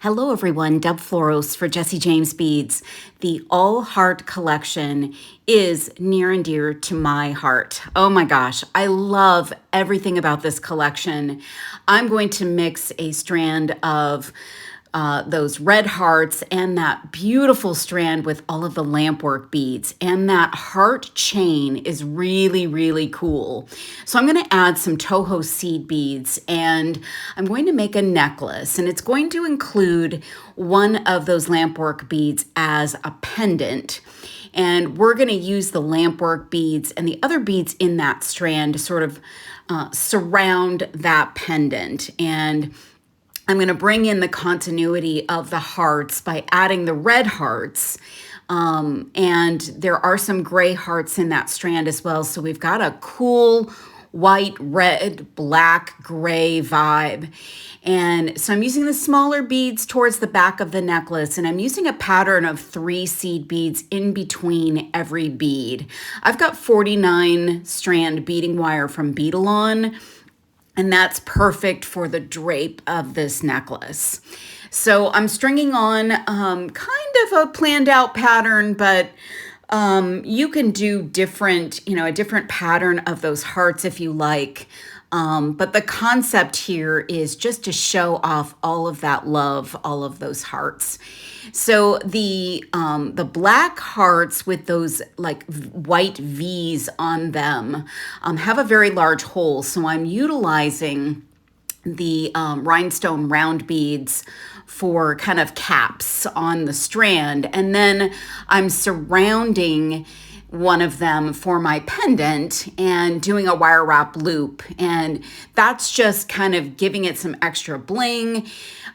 Hello everyone, Deb Floros for Jesse James Beads. The All Heart collection is near and dear to my heart. Oh my gosh, I love everything about this collection. I'm going to mix a strand of those red hearts and that beautiful strand with all of the lampwork beads. And that heart chain is really, really cool. So I'm going to add some Toho seed beads and I'm going to make a necklace, and it's going to include one of those lampwork beads as a pendant. And we're going to use the lampwork beads and the other beads in that strand to sort of surround that pendant. And I'm going to bring in the continuity of the hearts by adding the red hearts. And there are some gray hearts in that strand as well. So we've got a cool white, red, black, gray vibe. And so I'm using the smaller beads towards the back of the necklace, and I'm using a pattern of 3 seed beads in between every bead. I've got 49 strand beading wire from Beadalon, and that's perfect for the drape of this necklace. So I'm stringing on kind of a planned out pattern, but you can do different, a different pattern of those hearts if you like. But the concept here is just to show off all of that love, all of those hearts. So the black hearts with those like white V's on them have a very large hole. So I'm utilizing the rhinestone round beads for kind of caps on the strand. And then I'm surrounding one of them for my pendant and doing a wire wrap loop. And that's just kind of giving it some extra bling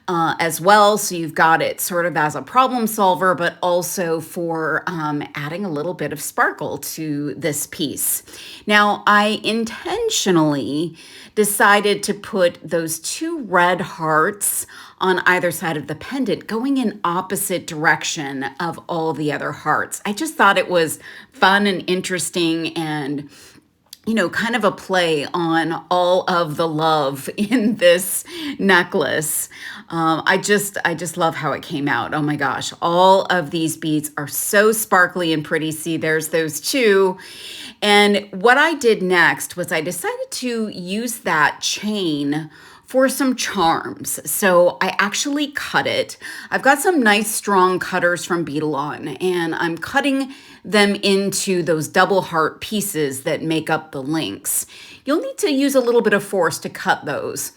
as well. So you've got it sort of as a problem solver, but also for adding a little bit of sparkle to this piece. Now, I intentionally decided to put those 2 red hearts on either side of the pendant, going in opposite direction of all the other hearts. I just thought it was fun and interesting, and kind of a play on all of the love in this necklace. I just love how it came out. Oh my gosh, all of these beads are so sparkly and pretty. See, there's those 2. And what I did next was I decided to use that chain for some charms. So I actually cut it. I've got some nice strong cutters from Beadalon, and I'm cutting them into those double heart pieces that make up the links. You'll need to use a little bit of force to cut those.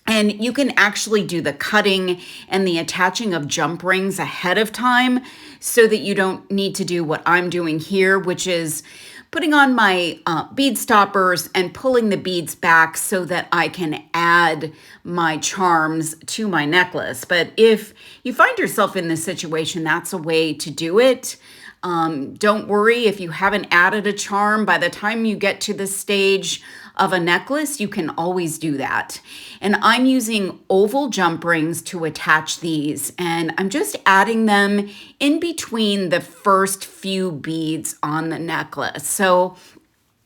And you can actually do the cutting and the attaching of jump rings ahead of time so that you don't need to do what I'm doing here, which is putting on my bead stoppers and pulling the beads back so that I can add my charms to my necklace. But if you find yourself in this situation, that's a way to do it. Don't worry if you haven't added a charm. By the time you get to this stage of a necklace, you can always do that. And I'm using oval jump rings to attach these, and I'm just adding them in between the first few beads on the necklace. So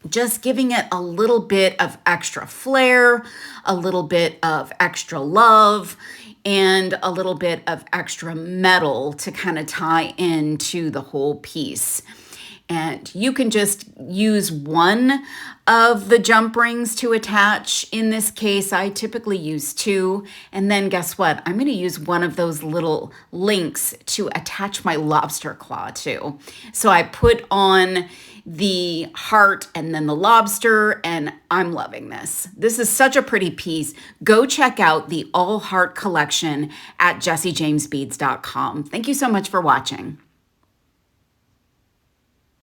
just giving it a little bit of extra flair, a little bit of extra love, and a little bit of extra metal to kind of tie into the whole piece. And you can just use one of the jump rings to attach. In this case, I typically use 2. And then guess what? I'm going to use one of those little links to attach my lobster claw to. So I put on the heart and then the lobster, and I'm loving this. This is such a pretty piece. Go check out the All Heart collection at jessejamesbeads.com. Thank you so much for watching.